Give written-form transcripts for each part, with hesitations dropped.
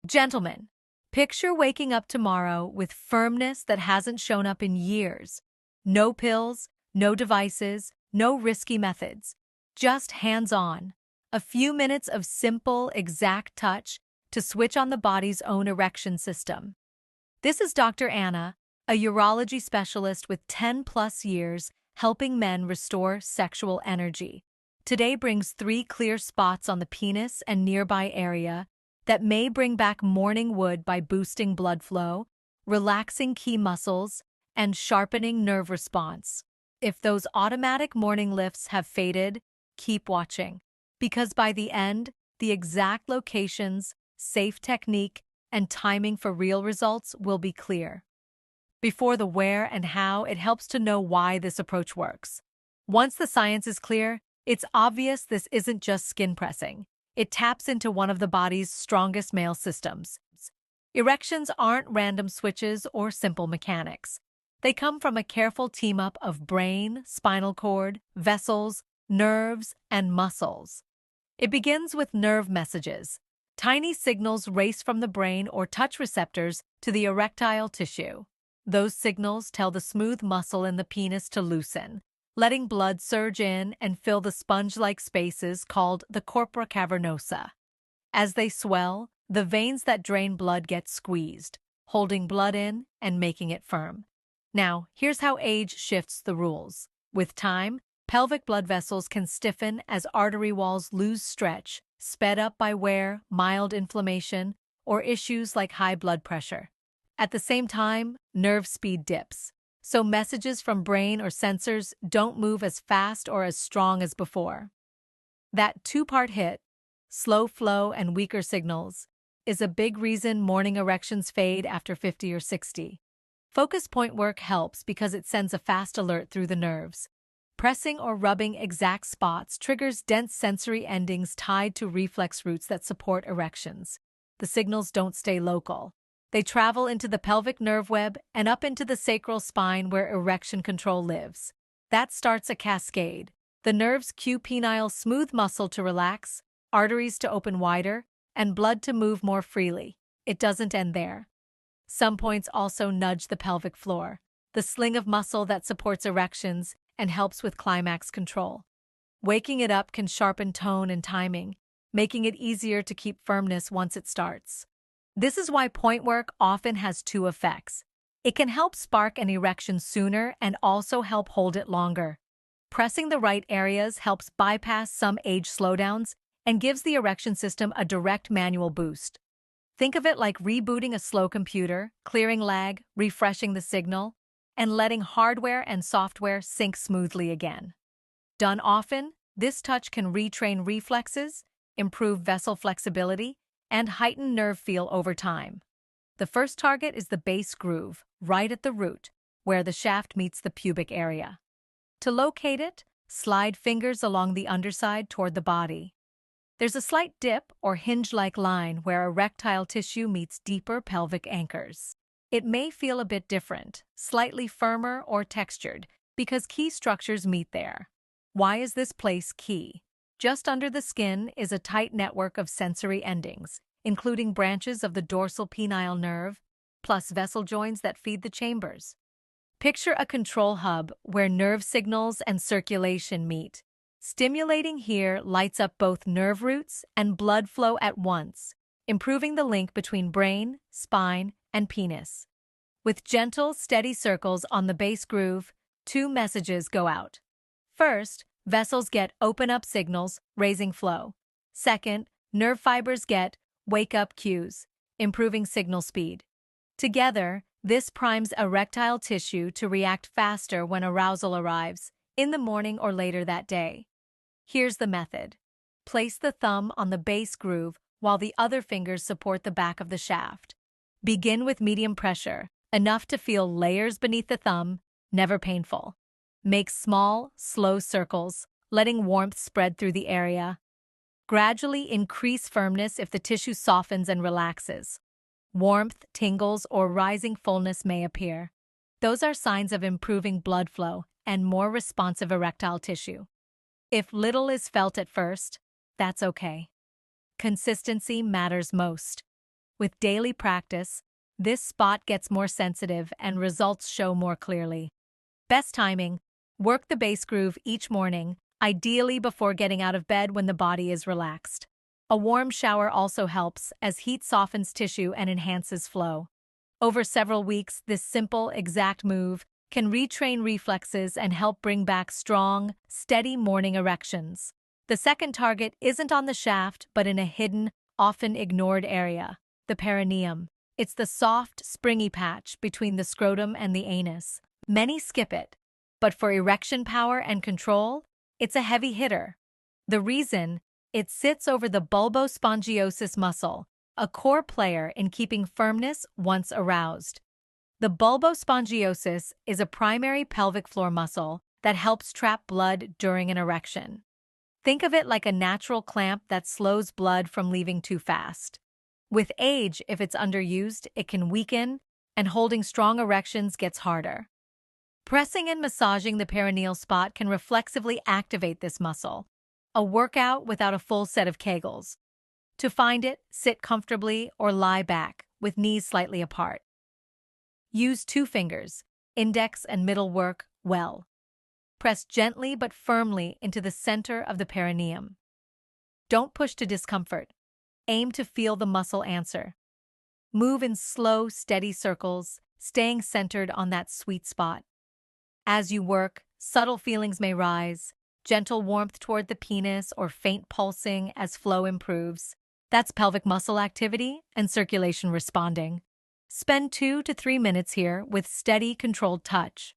Gentlemen, picture waking up tomorrow with firmness that hasn't shown up in years. No pills, no devices, no risky methods. Just hands-on. A few minutes of simple, exact touch to switch on the body's own erection system. This is Dr. Anna, a urology specialist with 10+ years helping men restore sexual energy. Today brings 3 clear spots on the penis and nearby area that may bring back morning wood by boosting blood flow, relaxing key muscles, and sharpening nerve response. If those automatic morning lifts have faded, keep watching, because by the end, the exact locations, safe technique, and timing for real results will be clear. Before the where and how, it helps to know why this approach works. Once the science is clear, it's obvious this isn't just skin pressing. It taps into one of the body's strongest male systems. Erections aren't random switches or simple mechanics. They come from a careful team-up of brain, spinal cord, vessels, nerves, and muscles. It begins with nerve messages. Tiny signals race from the brain or touch receptors to the erectile tissue. Those signals tell the smooth muscle in the penis to loosen, letting blood surge in and fill the sponge-like spaces called the corpora cavernosa. As they swell, the veins that drain blood get squeezed, holding blood in and making it firm. Now, here's how age shifts the rules. With time, pelvic blood vessels can stiffen as artery walls lose stretch, sped up by wear, mild inflammation, or issues like high blood pressure. At the same time, nerve speed dips, so messages from brain or sensors don't move as fast or as strong as before. That 2-part hit, slow flow and weaker signals, is a big reason morning erections fade after 50 or 60. Focus point work helps because it sends a fast alert through the nerves. Pressing or rubbing exact spots triggers dense sensory endings tied to reflex roots that support erections. The signals don't stay local. They travel into the pelvic nerve web and up into the sacral spine where erection control lives. That starts a cascade. The nerves cue penile smooth muscle to relax, arteries to open wider, and blood to move more freely. It doesn't end there. Some points also nudge the pelvic floor, the sling of muscle that supports erections and helps with climax control. Waking it up can sharpen tone and timing, making it easier to keep firmness once it starts. This is why point work often has 2 effects. It can help spark an erection sooner and also help hold it longer. Pressing the right areas helps bypass some age slowdowns and gives the erection system a direct manual boost. Think of it like rebooting a slow computer, clearing lag, refreshing the signal, and letting hardware and software sync smoothly again. Done often, this touch can retrain reflexes, improve vessel flexibility, and heighten nerve feel over time. The first target is the base groove, right at the root, where the shaft meets the pubic area. To locate it, slide fingers along the underside toward the body. There's a slight dip or hinge-like line where erectile tissue meets deeper pelvic anchors. It may feel a bit different, slightly firmer or textured, because key structures meet there. Why is this place key? Just under the skin is a tight network of sensory endings, including branches of the dorsal penile nerve, plus vessel joints that feed the chambers. Picture a control hub where nerve signals and circulation meet. Stimulating here lights up both nerve roots and blood flow at once, improving the link between brain, spine, and penis. With gentle, steady circles on the base groove, 2 messages go out. First, vessels get open-up signals, raising flow. Second, nerve fibers get wake-up cues, improving signal speed. Together, this primes erectile tissue to react faster when arousal arrives, in the morning or later that day. Here's the method. Place the thumb on the base groove while the other fingers support the back of the shaft. Begin with medium pressure, enough to feel layers beneath the thumb, never painful. Make small, slow circles, letting warmth spread through the area. Gradually increase firmness if the tissue softens and relaxes. Warmth, tingles, or rising fullness may appear. Those are signs of improving blood flow and more responsive erectile tissue. If little is felt at first, that's okay. Consistency matters most. With daily practice, this spot gets more sensitive and results show more clearly. Best timing: work the base groove each morning, ideally before getting out of bed when the body is relaxed. A warm shower also helps, as heat softens tissue and enhances flow. Over several weeks, this simple, exact move can retrain reflexes and help bring back strong, steady morning erections. The second target isn't on the shaft, but in a hidden, often ignored area: the perineum. It's the soft, springy patch between the scrotum and the anus. Many skip it, but for erection power and control, it's a heavy hitter. The reason: it sits over the bulbospongiosus muscle, a core player in keeping firmness once aroused. The bulbospongiosus is a primary pelvic floor muscle that helps trap blood during an erection. Think of it like a natural clamp that slows blood from leaving too fast. With age, if it's underused, it can weaken, and holding strong erections gets harder. Pressing and massaging the perineal spot can reflexively activate this muscle, a workout without a full set of Kegels. To find it, sit comfortably or lie back, with knees slightly apart. Use 2 fingers, index and middle, work well. Press gently but firmly into the center of the perineum. Don't push to discomfort. Aim to feel the muscle answer. Move in slow, steady circles, staying centered on that sweet spot. As you work, subtle feelings may rise: gentle warmth toward the penis or faint pulsing as flow improves. That's pelvic muscle activity and circulation responding. Spend 2 to 3 minutes here with steady, controlled touch.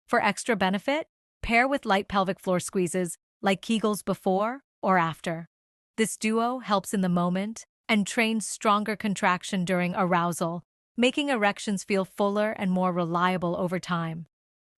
For extra benefit, pair with light pelvic floor squeezes like Kegels before or after. This duo helps in the moment and trains stronger contraction during arousal, making erections feel fuller and more reliable over time.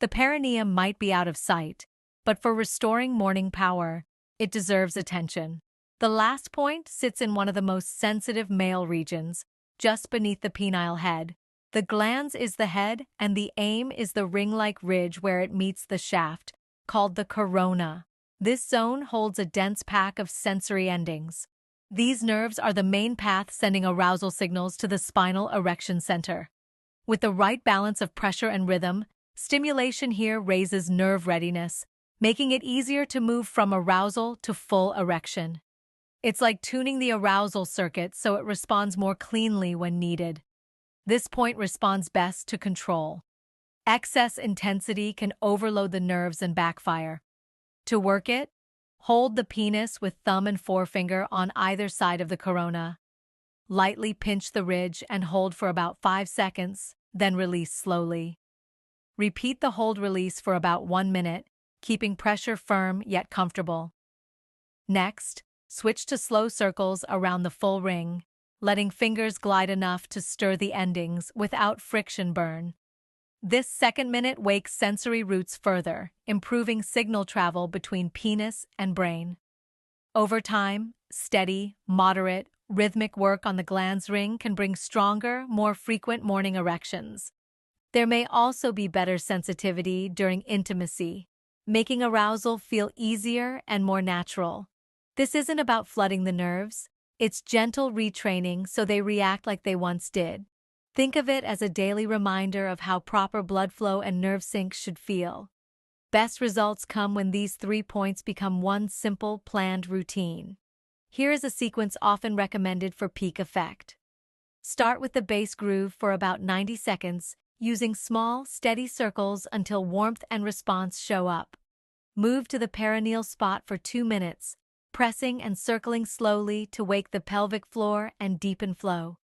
The perineum might be out of sight, but for restoring morning power, it deserves attention. The last point sits in one of the most sensitive male regions, just beneath the penile head. The glans is the head, and the aim is the ring-like ridge where it meets the shaft, called the corona. This zone holds a dense pack of sensory endings. These nerves are the main path sending arousal signals to the spinal erection center. With the right balance of pressure and rhythm, stimulation here raises nerve readiness, making it easier to move from arousal to full erection. It's like tuning the arousal circuit so it responds more cleanly when needed. This point responds best to control. Excess intensity can overload the nerves and backfire. To work it, hold the penis with thumb and forefinger on either side of the corona. Lightly pinch the ridge and hold for about 5 seconds, then release slowly. Repeat the hold-release for about 1 minute, keeping pressure firm yet comfortable. Next, switch to slow circles around the full ring, letting fingers glide enough to stir the endings without friction burn. This second minute wakes sensory roots further, improving signal travel between penis and brain. Over time, steady, moderate, rhythmic work on the Glans Ring can bring stronger, more frequent morning erections. There may also be better sensitivity during intimacy, making arousal feel easier and more natural. This isn't about flooding the nerves, it's gentle retraining so they react like they once did. Think of it as a daily reminder of how proper blood flow and nerve sync should feel. Best results come when these 3 points become one simple, planned routine. Here is a sequence often recommended for peak effect. Start with the base groove for about 90 seconds, using small, steady circles until warmth and response show up. Move to the perineal spot for 2 minutes, pressing and circling slowly to wake the pelvic floor and deepen flow.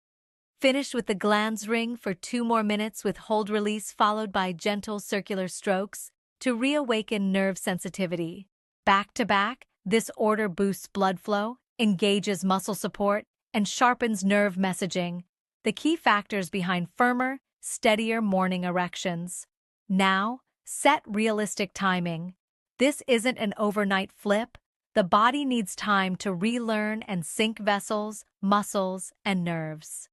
Finish with the Glans Ring for 2 more minutes with hold-release followed by gentle circular strokes to reawaken nerve sensitivity. Back to back, this order boosts blood flow, engages muscle support, and sharpens nerve messaging, the key factors behind firmer, steadier morning erections. Now, set realistic timing. This isn't an overnight flip. The body needs time to relearn and sync vessels, muscles, and nerves.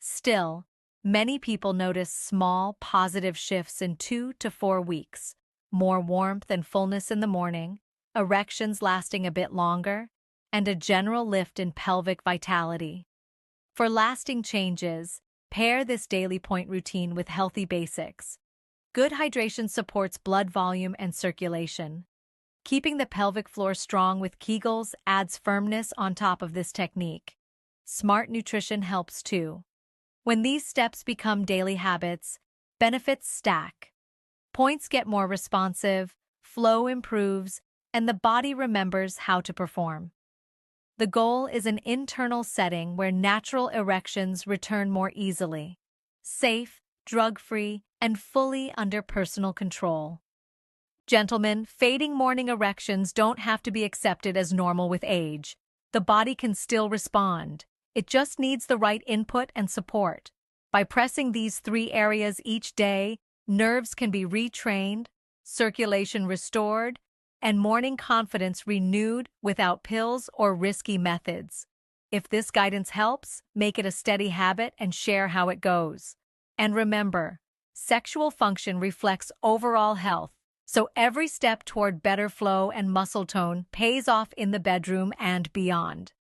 Still, many people notice small, positive shifts in 2 to 4 weeks: more warmth and fullness in the morning, erections lasting a bit longer, and a general lift in pelvic vitality. For lasting changes, pair this daily point routine with healthy basics. Good hydration supports blood volume and circulation. Keeping the pelvic floor strong with Kegels adds firmness on top of this technique. Smart nutrition helps too. When these steps become daily habits, benefits stack. Points get more responsive, flow improves, and the body remembers how to perform. The goal is an internal setting where natural erections return more easily, safe, drug-free, and fully under personal control. Gentlemen, fading morning erections don't have to be accepted as normal with age. The body can still respond. It just needs the right input and support. By pressing these 3 areas each day, nerves can be retrained, circulation restored, and morning confidence renewed without pills or risky methods. If this guidance helps, make it a steady habit and share how it goes. And remember, sexual function reflects overall health, so every step toward better flow and muscle tone pays off in the bedroom and beyond.